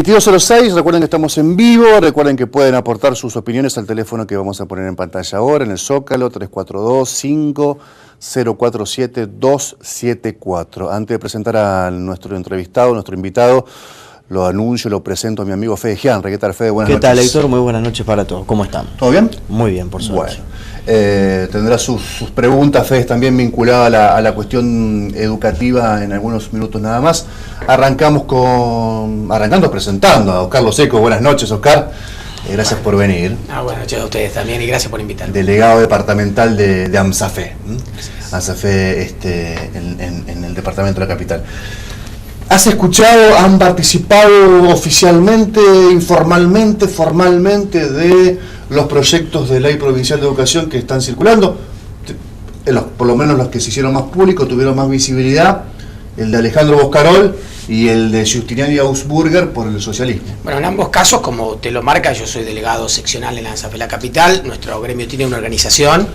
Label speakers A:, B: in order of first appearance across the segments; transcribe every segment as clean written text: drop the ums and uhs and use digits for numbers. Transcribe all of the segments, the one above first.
A: 22:06, recuerden que estamos en vivo, recuerden que pueden aportar sus opiniones al teléfono que vamos a poner en pantalla ahora, en el Zócalo, 342-5047-274. Antes de presentar a nuestro entrevistado, nuestro invitado, lo anuncio, lo presento a mi amigo Fede Gianre. ¿Qué tal, Fede? Buenas noches.
B: ¿Qué tal, Héctor? Muy buenas noches para todos. ¿Cómo están?
A: ¿Todo bien?
B: Muy bien, por suerte.
A: Bueno, tendrá sus preguntas, Fede, también vinculadas a la cuestión educativa en algunos minutos nada más. Arrancando presentando a Oscar Loseco. Buenas noches, Oscar. Gracias por venir.
C: Buenas noches a ustedes también y gracias por invitarme.
A: Delegado departamental de AMSAFE. AMSAFE en el departamento de la capital. ¿Has escuchado, han participado oficialmente, informalmente, formalmente de los proyectos de ley provincial de educación que están circulando? Por lo menos los que se hicieron más públicos, tuvieron más visibilidad, el de Alejandro Boscarol y el de Justiniani Ausburger por el socialismo.
C: Bueno, en ambos casos, como te lo marca, yo soy delegado seccional en la AMSAFE La Capital, nuestro gremio tiene una organización.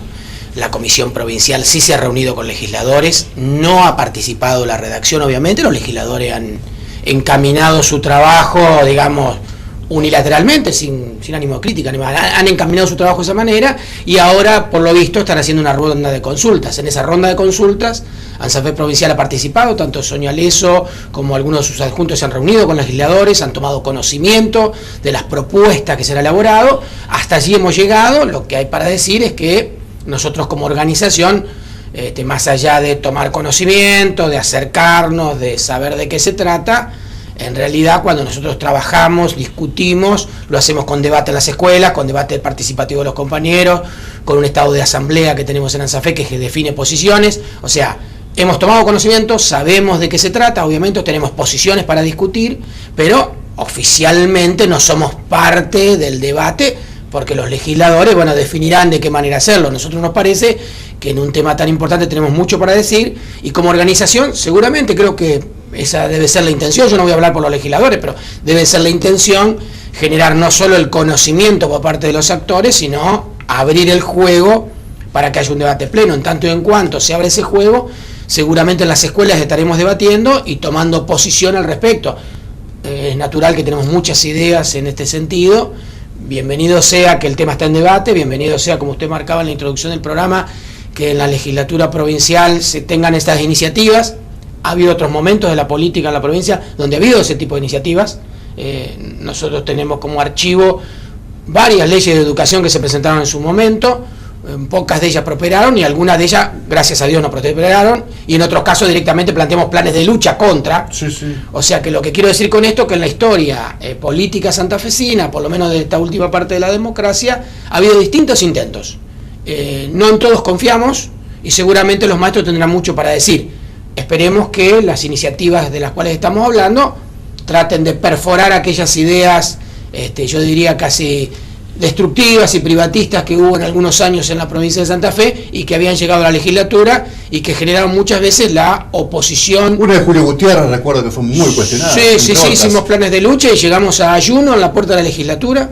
C: La comisión provincial sí se ha reunido con legisladores, no ha participado la redacción, obviamente, los legisladores han encaminado su trabajo, digamos, unilateralmente, sin ánimo de crítica, han encaminado su trabajo de esa manera y ahora, por lo visto, están haciendo una ronda de consultas. En esa ronda de consultas, AMSAFE Provincial ha participado, tanto Sonia Leso como algunos de sus adjuntos se han reunido con legisladores, han tomado conocimiento de las propuestas que se han elaborado. Hasta allí hemos llegado. Lo que hay para decir es que nosotros como organización, más allá de tomar conocimiento, de acercarnos, de saber de qué se trata, en realidad cuando nosotros trabajamos, discutimos, lo hacemos con debate en las escuelas, con debate participativo de los compañeros, con un estado de asamblea que tenemos en AMSAFE que define posiciones. O sea, hemos tomado conocimiento, sabemos de qué se trata, obviamente tenemos posiciones para discutir, pero oficialmente no somos parte del debate, porque los legisladores, bueno, definirán de qué manera hacerlo. A nosotros nos parece que en un tema tan importante tenemos mucho para decir, y como organización, seguramente creo que esa debe ser la intención. Yo no voy a hablar por los legisladores, pero debe ser la intención generar no solo el conocimiento por parte de los actores, sino abrir el juego para que haya un debate pleno. En tanto y en cuanto se abre ese juego, seguramente en las escuelas estaremos debatiendo y tomando posición al respecto. Es natural que tenemos muchas ideas en este sentido. Bienvenido sea que el tema está en debate, bienvenido sea, como usted marcaba en la introducción del programa, que en la legislatura provincial se tengan estas iniciativas. Ha habido otros momentos de la política en la provincia donde ha habido ese tipo de iniciativas. Nosotros tenemos como archivo varias leyes de educación que se presentaron en su momento. Pocas de ellas prosperaron y algunas de ellas, gracias a Dios, no prosperaron, y en otros casos directamente planteamos planes de lucha contra. Sí. O sea que lo que quiero decir con esto, que en la historia política santafesina, por lo menos de esta última parte de la democracia, ha habido distintos intentos. No en todos confiamos y seguramente los maestros tendrán mucho para decir. Esperemos que las iniciativas de las cuales estamos hablando traten de perforar aquellas ideas, yo diría casi destructivas y privatistas que hubo en algunos años en la provincia de Santa Fe y que habían llegado a la legislatura y que generaron muchas veces la oposición.
A: Una de Julio Gutiérrez, recuerdo que fue muy cuestionada.
C: Sí, hicimos planes de lucha y llegamos a ayuno en la puerta de la legislatura,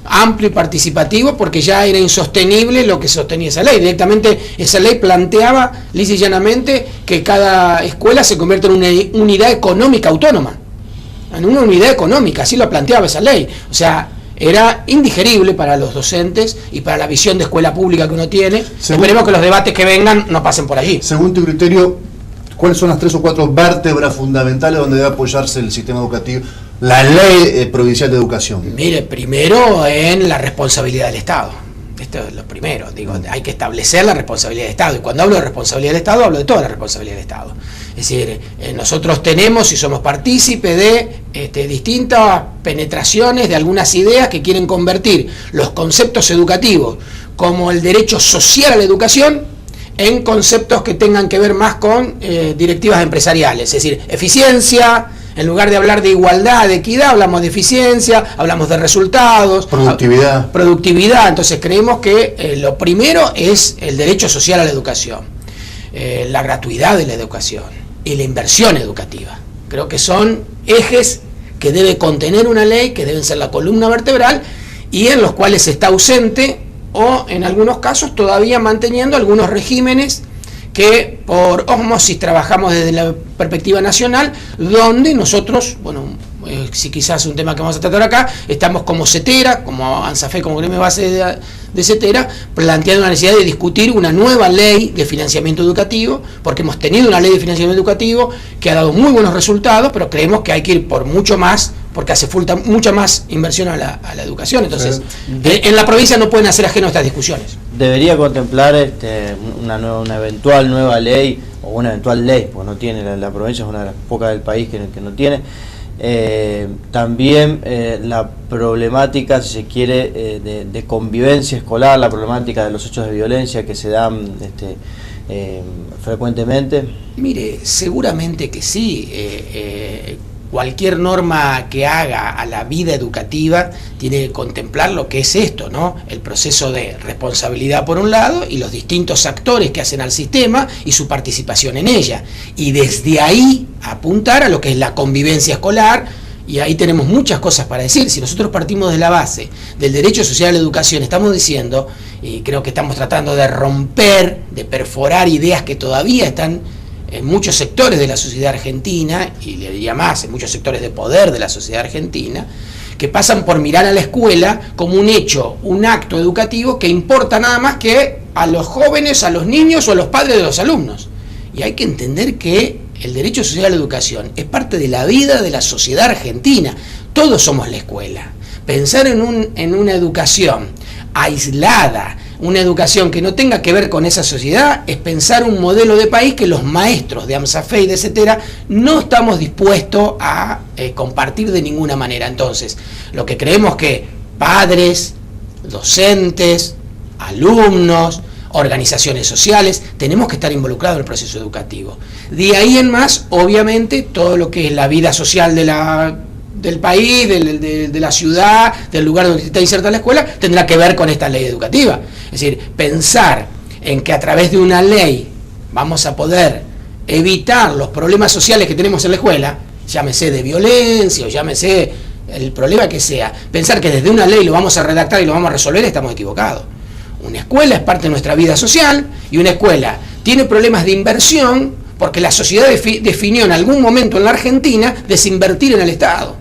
C: amplio y participativo, porque ya era insostenible lo que sostenía esa ley. Directamente esa ley planteaba lisa y llanamente que cada escuela se convierta en una unidad económica autónoma, en una unidad económica, así lo planteaba esa ley. O sea, era indigerible para los docentes y para la visión de escuela pública que uno tiene. Esperemos que los debates que vengan no pasen por allí.
A: Según tu criterio, ¿cuáles son las 3 o 4 vértebras fundamentales donde debe apoyarse el sistema educativo, la ley provincial de educación?
C: Mire, primero en la responsabilidad del Estado. Esto es lo primero. Digo, hay que establecer la responsabilidad del Estado. Y cuando hablo de responsabilidad del Estado, hablo de toda la responsabilidad del Estado. Es decir, nosotros tenemos y somos partícipes de distintas penetraciones de algunas ideas que quieren convertir los conceptos educativos como el derecho social a la educación en conceptos que tengan que ver más con directivas empresariales. Es decir, eficiencia. En lugar de hablar de igualdad, de equidad, hablamos de eficiencia, hablamos de resultados. Productividad. Entonces creemos que lo primero es el derecho social a la educación, la gratuidad de la educación y la inversión educativa. Creo que son ejes que debe contener una ley, que deben ser la columna vertebral y en los cuales está ausente o en algunos casos todavía manteniendo algunos regímenes que por ósmosis trabajamos desde la perspectiva nacional, donde nosotros, bueno, si quizás un tema que vamos a tratar acá, estamos como CETERA, como ANSAFE, como gremio base de CETERA, planteando la necesidad de discutir una nueva ley de financiamiento educativo, porque hemos tenido una ley de financiamiento educativo que ha dado muy buenos resultados, pero creemos que hay que ir por mucho más, porque hace falta mucha más inversión a la educación. Entonces, en la provincia no pueden hacer ajeno a estas discusiones.
B: Debería contemplar una eventual nueva ley, o una eventual ley, porque no tiene, la provincia es una de las pocas del país que no tiene. También la problemática, si se quiere, de convivencia escolar, la problemática de los hechos de violencia que se dan frecuentemente.
C: Mire, seguramente que sí. Cualquier norma que haga a la vida educativa tiene que contemplar lo que es esto, ¿no? El proceso de responsabilidad por un lado y los distintos actores que hacen al sistema y su participación en ella. Y desde ahí apuntar a lo que es la convivencia escolar, y ahí tenemos muchas cosas para decir. Si nosotros partimos de la base del derecho social a la educación, estamos diciendo, y creo que estamos tratando de romper, de perforar ideas que todavía están en muchos sectores de la sociedad argentina, y le diría más, en muchos sectores de poder de la sociedad argentina, que pasan por mirar a la escuela como un hecho, un acto educativo que importa nada más que a los jóvenes, a los niños o a los padres de los alumnos. Y hay que entender que el derecho social a la educación es parte de la vida de la sociedad argentina. Todos somos la escuela. Pensar en una educación aislada, una educación que no tenga que ver con esa sociedad, es pensar un modelo de país que los maestros de AMSAFE y de CETERA no estamos dispuestos a compartir de ninguna manera. Entonces, lo que creemos que padres, docentes, alumnos, organizaciones sociales, tenemos que estar involucrados en el proceso educativo. De ahí en más, obviamente, todo lo que es la vida social del país, de la ciudad, del lugar donde está inserta la escuela, tendrá que ver con esta ley educativa. Es decir, pensar en que a través de una ley vamos a poder evitar los problemas sociales que tenemos en la escuela, llámese de violencia o llámese el problema que sea, pensar que desde una ley lo vamos a redactar y lo vamos a resolver, estamos equivocados. Una escuela es parte de nuestra vida social, y una escuela tiene problemas de inversión porque la sociedad definió en algún momento en la Argentina desinvertir en el Estado.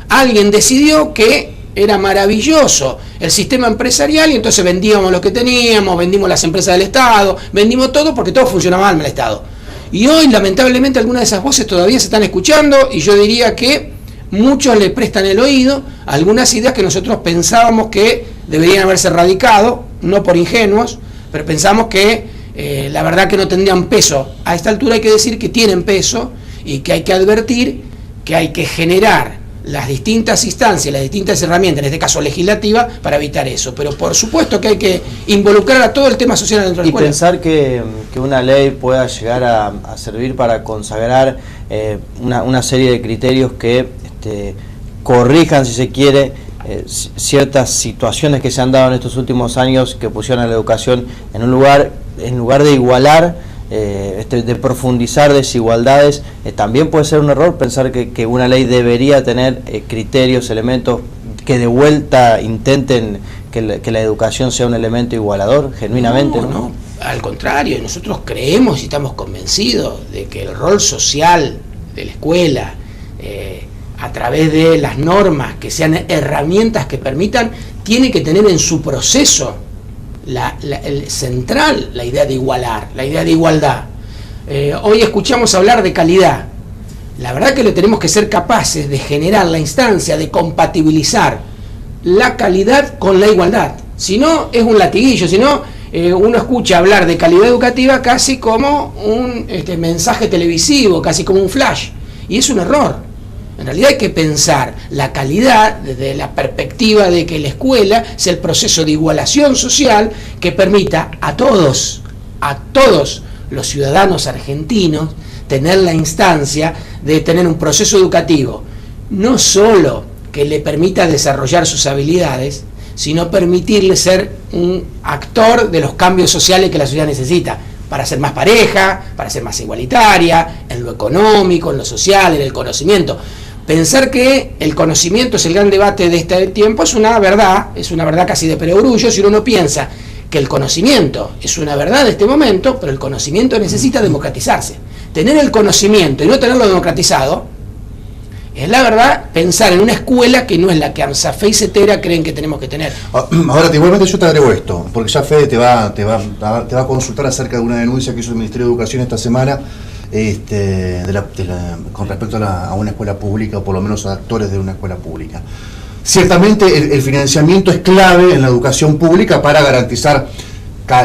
C: Alguien decidió que era maravilloso el sistema empresarial y entonces vendíamos lo que teníamos, vendimos las empresas del Estado, vendimos todo porque todo funcionaba mal en el Estado. Y hoy, lamentablemente, algunas de esas voces todavía se están escuchando, y yo diría que muchos le prestan el oído a algunas ideas que nosotros pensábamos que deberían haberse radicado, no por ingenuos, pero pensamos que la verdad que no tendrían peso. A esta altura hay que decir que tienen peso, y que hay que advertir que hay que generar las distintas instancias, las distintas herramientas, en este caso legislativa, para evitar eso. Pero por supuesto que hay que involucrar a todo el tema social dentro de la escuela.
B: Y pensar que una ley pueda llegar a servir para consagrar una serie de criterios que corrijan, si se quiere, ciertas situaciones que se han dado en estos últimos años, que pusieron a la educación en lugar de igualar, de profundizar desigualdades. También puede ser un error pensar que una ley debería tener criterios, elementos que de vuelta intenten que la educación sea un elemento igualador, genuinamente.
C: No, al contrario, nosotros creemos y estamos convencidos de que el rol social de la escuela, a través de las normas, que sean herramientas que permitan, tiene que tener en su proceso el central la idea de igualar, la idea de igualdad. Hoy escuchamos hablar de calidad. La verdad que tenemos que ser capaces de generar la instancia de compatibilizar la calidad con la igualdad. Si no, es un latiguillo. Si no, uno escucha hablar de calidad educativa casi como un mensaje televisivo, casi como un flash, y es un error. En realidad hay que pensar la calidad desde la perspectiva de que la escuela sea el proceso de igualación social que permita a todos los ciudadanos argentinos tener la instancia de tener un proceso educativo no solo que le permita desarrollar sus habilidades, sino permitirle ser un actor de los cambios sociales que la sociedad necesita, para ser más pareja, para ser más igualitaria, en lo económico, en lo social, en el conocimiento. Pensar que el conocimiento es el gran debate de este tiempo es una verdad casi de perogrullo, si uno no piensa que el conocimiento es una verdad de este momento, pero el conocimiento necesita democratizarse. Tener el conocimiento y no tenerlo democratizado es la verdad pensar en una escuela que no es la que AMSAFE y CETERA creen que tenemos que tener.
A: Ahora, igualmente yo te agrego esto, porque ya Fede te va a consultar acerca de una denuncia que hizo el Ministerio de Educación esta semana con respecto a una escuela pública, o por lo menos a actores de una escuela pública. Ciertamente el financiamiento es clave en la educación pública para garantizar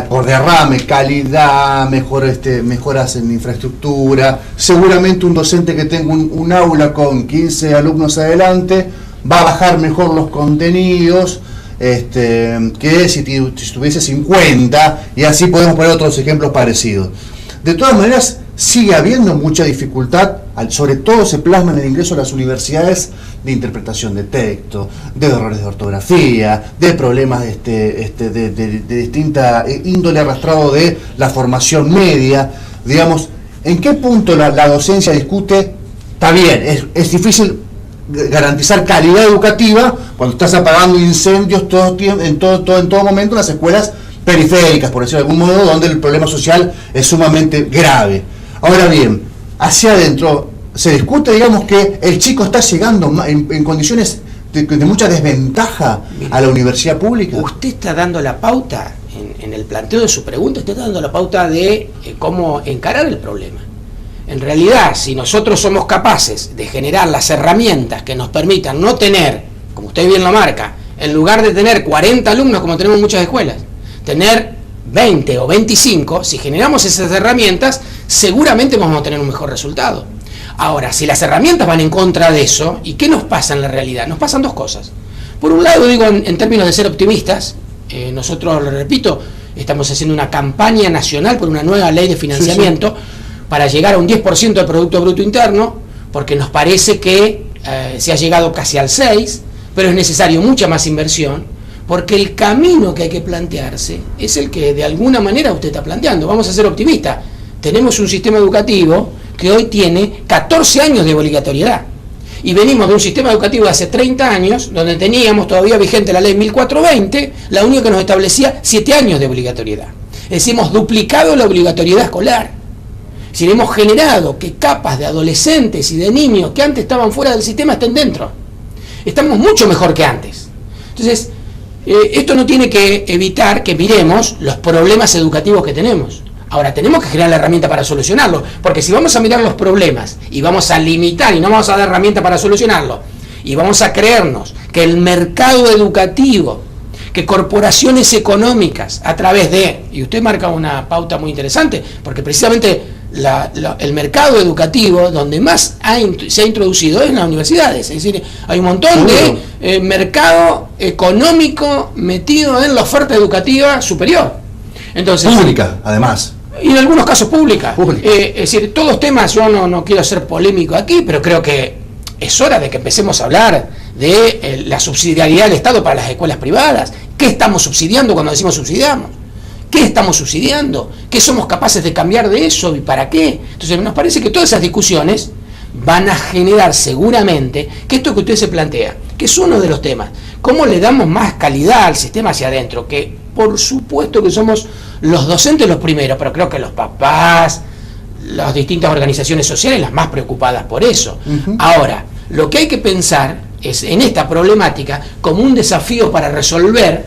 A: por derrame, calidad, mejoras en infraestructura. Seguramente un docente que tenga un aula con 15 alumnos adelante va a bajar mejor los contenidos que si tuviese 50, y así podemos poner otros ejemplos parecidos. De todas maneras, sigue habiendo mucha dificultad, sobre todo se plasma en el ingreso a las universidades, de interpretación de texto, de errores de ortografía, de problemas de distinta índole arrastrado de la formación media. Digamos, ¿en qué punto la docencia discute? Está bien, es difícil garantizar calidad educativa cuando estás apagando incendios en todo momento en las escuelas periféricas, por decirlo de algún modo, donde el problema social es sumamente grave. Ahora bien, hacia adentro se discute, digamos, que el chico está llegando en condiciones de mucha desventaja a la universidad pública.
C: Usted está dando la pauta, en el planteo de su pregunta, usted está dando la pauta de cómo encarar el problema. En realidad, si nosotros somos capaces de generar las herramientas que nos permitan no tener, como usted bien lo marca, en lugar de tener 40 alumnos como tenemos en muchas escuelas, tener 20 o 25, si generamos esas herramientas, seguramente vamos a tener un mejor resultado. Ahora, si las herramientas van en contra de eso, ¿y qué nos pasa en la realidad? Nos pasan dos cosas. Por un lado, digo, en términos de ser optimistas, nosotros, lo repito, estamos haciendo una campaña nacional por una nueva ley de financiamiento para llegar a un 10% del Producto Bruto Interno, porque nos parece que se ha llegado casi al 6%, pero es necesario mucha más inversión, porque el camino que hay que plantearse es el que de alguna manera usted está planteando. Vamos a ser optimistas. Tenemos un sistema educativo que hoy tiene 14 años de obligatoriedad. Y venimos de un sistema educativo de hace 30 años, donde teníamos todavía vigente la ley 1420, la única que nos establecía 7 años de obligatoriedad. Es decir, hemos duplicado la obligatoriedad escolar. Es decir, hemos generado que capas de adolescentes y de niños que antes estaban fuera del sistema estén dentro. Estamos mucho mejor que antes. Entonces, esto no tiene que evitar que miremos los problemas educativos que tenemos. Ahora, tenemos que generar la herramienta para solucionarlo, porque si vamos a mirar los problemas y vamos a limitar y no vamos a dar herramienta para solucionarlo, y vamos a creernos que el mercado educativo, que corporaciones económicas a través de, y usted marca una pauta muy interesante, porque precisamente el mercado educativo donde más se ha introducido es en las universidades, es decir, hay un montón de mercado económico metido en la oferta educativa superior. Entonces,
A: pública, además.
C: Y en algunos casos pública. Es decir, todos temas, yo no quiero ser polémico aquí, pero creo que es hora de que empecemos a hablar de la subsidiariedad del Estado para las escuelas privadas. ¿Qué estamos subsidiando cuando decimos subsidiamos? ¿Qué estamos subsidiando? ¿Qué somos capaces de cambiar de eso y para qué? Entonces nos parece que todas esas discusiones van a generar seguramente que esto que usted se plantea, que es uno de los temas, cómo le damos más calidad al sistema hacia adentro, que por supuesto que somos los docentes los primeros, pero creo que los papás, las distintas organizaciones sociales las más preocupadas por eso. Ahora, lo que hay que pensar es en esta problemática como un desafío para resolver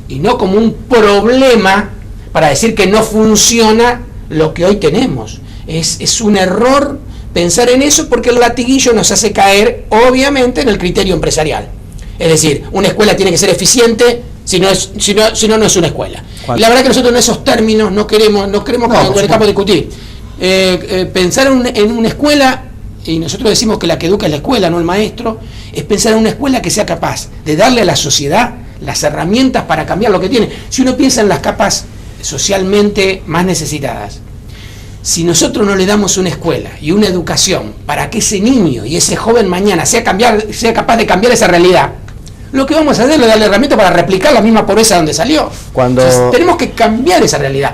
C: y no como un problema para decir que no funciona lo que hoy tenemos. Es un error pensar en eso, porque el latiguillo nos hace caer obviamente en el criterio empresarial. Es decir, una escuela tiene que ser eficiente, si no no es una escuela. Y la verdad que nosotros en esos términos no queremos discutir. Pensar en una escuela, y nosotros decimos que la que educa es la escuela, no el maestro, es pensar en una escuela que sea capaz de darle a la sociedad las herramientas para cambiar lo que tiene. Si uno piensa en las capas socialmente más necesitadas, si nosotros no le damos una escuela y una educación para que ese niño y ese joven mañana sea capaz de cambiar esa realidad, lo que vamos a hacer es darle herramientas para replicar la misma pobreza donde salió. Entonces, tenemos que cambiar esa realidad.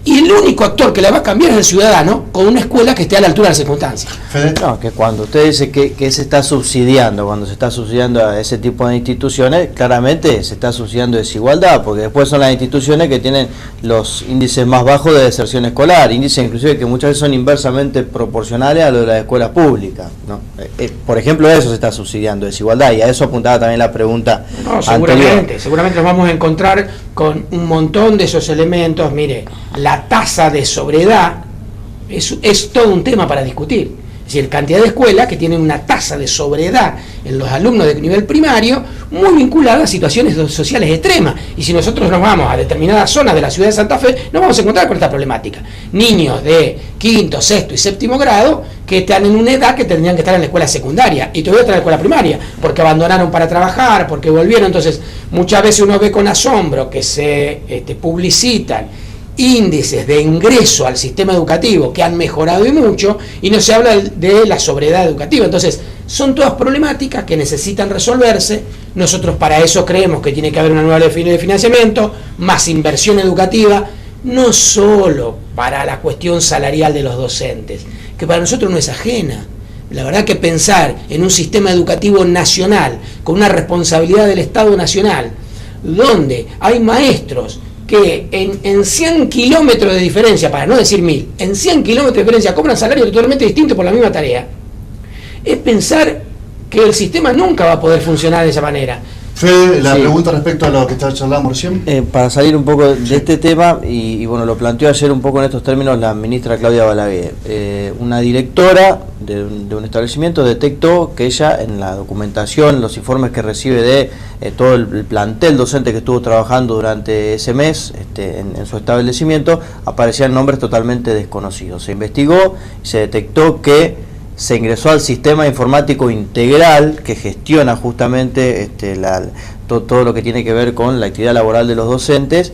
C: y el único actor que la va a cambiar es el ciudadano, con una escuela que esté a la altura de las circunstancias.
B: No, que cuando usted dice que se está subsidiando, cuando se está subsidiando a ese tipo de instituciones, claramente se está subsidiando desigualdad, porque después son las instituciones que tienen los índices más bajos de deserción escolar, índices inclusive que muchas veces son inversamente proporcionales a lo de las escuelas públicas, ¿no? Por ejemplo, eso se está subsidiando, desigualdad, y a eso apuntaba también la pregunta anterior.
C: Seguramente nos vamos a encontrar con un montón de esos elementos. Mire, la tasa de sobredad es todo un tema para discutir. Es decir, cantidad de escuelas que tienen una tasa de sobredad en los alumnos de nivel primario muy vinculada a situaciones sociales extremas. Y si nosotros nos vamos a determinadas zonas de la ciudad de Santa Fe, nos vamos a encontrar con esta problemática. Niños de quinto, sexto y séptimo grado que están en una edad que tendrían que estar en la escuela secundaria y todavía están en la escuela primaria, porque abandonaron para trabajar, porque volvieron. Entonces, muchas veces uno ve con asombro que se publicitan índices de ingreso al sistema educativo que han mejorado y mucho, y no se habla de la sobredad educativa. Entonces, son todas problemáticas que necesitan resolverse. Nosotros para eso creemos que tiene que haber una nueva ley de financiamiento, más inversión educativa, no solo para la cuestión salarial de los docentes, que para nosotros no es ajena. La verdad que pensar en un sistema educativo nacional, con una responsabilidad del Estado nacional, donde hay maestros que en 100 kilómetros de diferencia, para no decir 1000, en 100 kilómetros de diferencia cobran salarios totalmente distintos por la misma tarea, es pensar que el sistema nunca va a poder funcionar de esa manera.
A: Fede, la pregunta respecto a lo que estaba charlando recién.
B: Para salir un poco de este tema, y bueno, lo planteó ayer un poco en estos términos la ministra Claudia Balaguer. Una directora de un establecimiento detectó que ella, en la documentación, los informes que recibe de todo el plantel docente que estuvo trabajando durante ese mes en su establecimiento, aparecían nombres totalmente desconocidos. Se investigó y se detectó que se ingresó al sistema informático integral que gestiona justamente todo lo que tiene que ver con la actividad laboral de los docentes,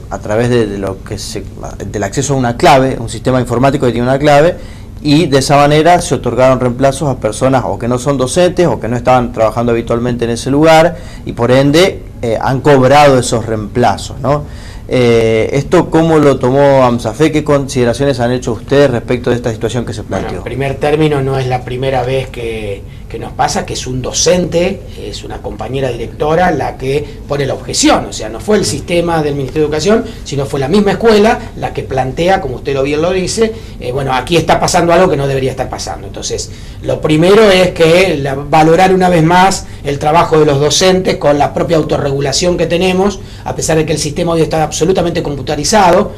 B: a través del acceso a una clave, un sistema informático que tiene una clave, y de esa manera se otorgaron reemplazos a personas o que no son docentes o que no estaban trabajando habitualmente en ese lugar, y por ende han cobrado esos reemplazos, ¿no? ¿Esto cómo lo tomó AMSAFE? ¿Qué consideraciones han hecho ustedes respecto de esta situación que se planteó?
C: Bueno, en primer término, no es la primera vez que nos pasa, que es un docente, es una compañera directora la que pone la objeción. O sea, no fue el sistema del Ministerio de Educación, sino fue la misma escuela la que plantea, como usted bien lo dice, bueno, aquí está pasando algo que no debería estar pasando. Entonces, lo primero es que valorar una vez más el trabajo de los docentes con la propia autorregulación que tenemos, a pesar de que el sistema hoy está absolutamente computarizado,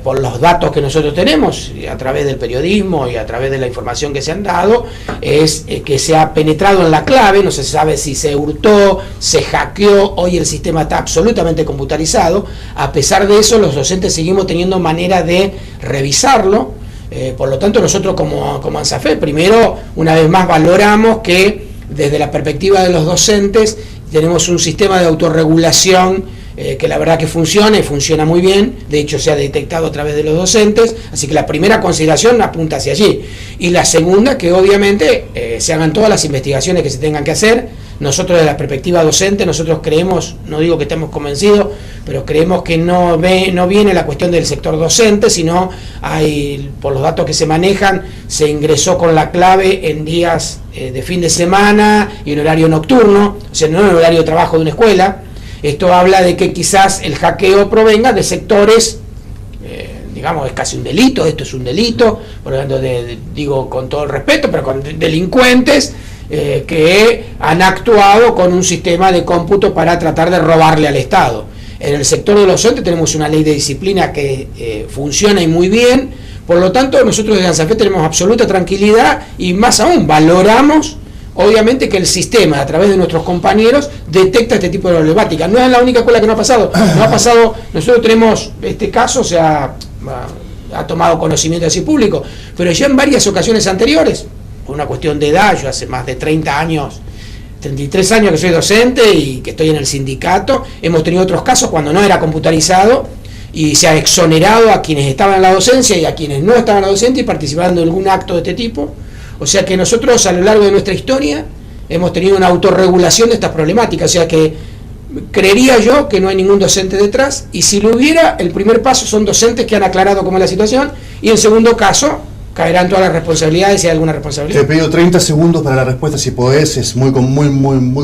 C: por los datos que nosotros tenemos, a través del periodismo y a través de la información que se han dado, es que se ha penetrado en la clave, no se sabe si se hurtó, se hackeó, hoy el sistema está absolutamente computarizado. A pesar de eso, los docentes seguimos teniendo manera de revisarlo. Por lo tanto, nosotros como AMSAFE, primero, una vez más, valoramos que desde la perspectiva de los docentes tenemos un sistema de autorregulación que la verdad que funciona y funciona muy bien. De hecho, se ha detectado a través de los docentes, así que la primera consideración apunta hacia allí. Y la segunda, que obviamente se hagan todas las investigaciones que se tengan que hacer. Nosotros, desde la perspectiva docente, nosotros creemos, no digo que estemos convencidos, pero creemos que no viene la cuestión del sector docente, sino por los datos que se manejan, se ingresó con la clave en días de fin de semana y en horario nocturno, o sea, no en horario de trabajo de una escuela. Esto habla de que quizás el hackeo provenga de sectores, digamos, es casi un delito, esto es un delito, por lo tanto, digo con todo el respeto, pero con delincuentes que han actuado con un sistema de cómputo para tratar de robarle al Estado. En el sector de los docentes tenemos una ley de disciplina que funciona y muy bien, por lo tanto, nosotros desde AMSAFE tenemos absoluta tranquilidad y más aún, valoramos obviamente que el sistema, a través de nuestros compañeros, detecta este tipo de problemática. No es la única escuela que no ha pasado. No ha pasado, nosotros tenemos este caso, ha tomado conocimiento así público, pero ya en varias ocasiones anteriores, por una cuestión de edad, yo hace más de 30 años, 33 años que soy docente y que estoy en el sindicato, hemos tenido otros casos cuando no era computarizado y se ha exonerado a quienes estaban en la docencia y a quienes no estaban en la docencia y participando en algún acto de este tipo. O sea que nosotros a lo largo de nuestra historia hemos tenido una autorregulación de estas problemáticas, o sea que creería yo que no hay ningún docente detrás, y si lo hubiera, el primer paso son docentes que han aclarado cómo es la situación, y en segundo caso caerán todas las responsabilidades si hay alguna responsabilidad.
A: Te he pedido 30 segundos para la respuesta, si podés. Es muy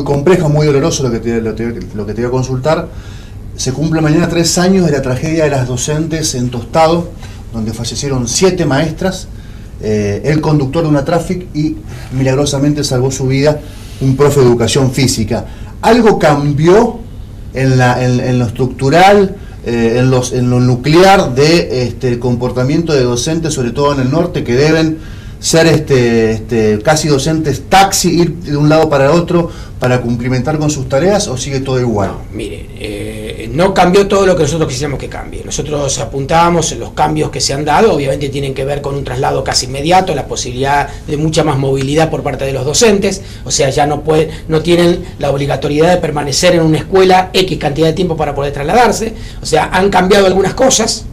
A: complejo, muy doloroso lo que te voy a consultar. Se cumple mañana 3 años de la tragedia de las docentes en Tostado, donde fallecieron 7 maestras, el conductor de una Traffic, y milagrosamente salvó su vida un profe de educación física. ¿Algo cambió en lo estructural, en lo nuclear de el comportamiento de docentes, sobre todo en el norte, que deben ser casi docentes taxi, ir de un lado para el otro para cumplimentar con sus tareas, o sigue todo igual?
C: No, mire, no cambió todo lo que nosotros quisiéramos que cambie. Nosotros apuntábamos en los cambios que se han dado, obviamente tienen que ver con un traslado casi inmediato, la posibilidad de mucha más movilidad por parte de los docentes, o sea, ya no tienen la obligatoriedad de permanecer en una escuela X cantidad de tiempo para poder trasladarse, o sea, han cambiado algunas cosas.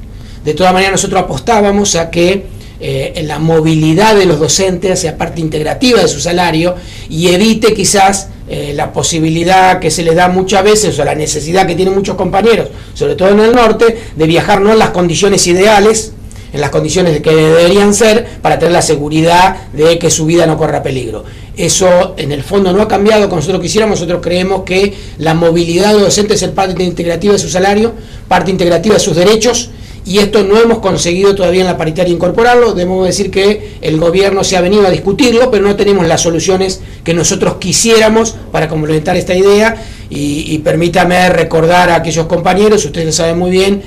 C: De todas maneras, nosotros apostábamos a que en la movilidad de los docentes sea parte integrativa de su salario y evite quizás la posibilidad que se les da muchas veces, o la necesidad que tienen muchos compañeros, sobre todo en el norte, de viajar no en las condiciones ideales, en las condiciones que deberían ser, para tener la seguridad de que su vida no corra peligro. Eso en el fondo no ha cambiado como nosotros quisiéramos. Nosotros creemos que la movilidad de los docentes es parte integrativa de su salario, parte integrativa de sus derechos, y esto no hemos conseguido todavía en la paritaria incorporarlo. Debemos decir que el gobierno se ha venido a discutirlo, pero no tenemos las soluciones que nosotros quisiéramos para complementar esta idea. Y permítame recordar a aquellos compañeros, ustedes lo saben muy bien,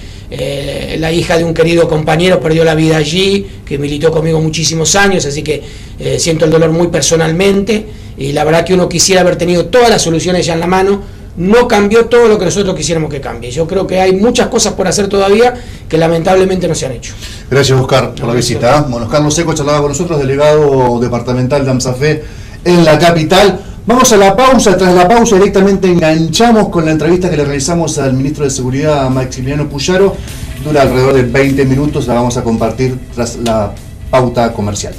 C: la hija de un querido compañero perdió la vida allí, que militó conmigo muchísimos años, así que siento el dolor muy personalmente, y la verdad que uno quisiera haber tenido todas las soluciones ya en la mano. No cambió todo lo que nosotros quisiéramos que cambie. Yo creo que hay muchas cosas por hacer todavía que lamentablemente no se han hecho.
A: Gracias, Oscar, por la visita. Bueno, Carlos Seco charlaba con nosotros, delegado departamental de AMSAFE en la capital. Vamos a la pausa. Tras la pausa directamente enganchamos con la entrevista que le realizamos al ministro de Seguridad, Maximiliano Puyaro. Dura alrededor de 20 minutos, la vamos a compartir tras la pauta comercial.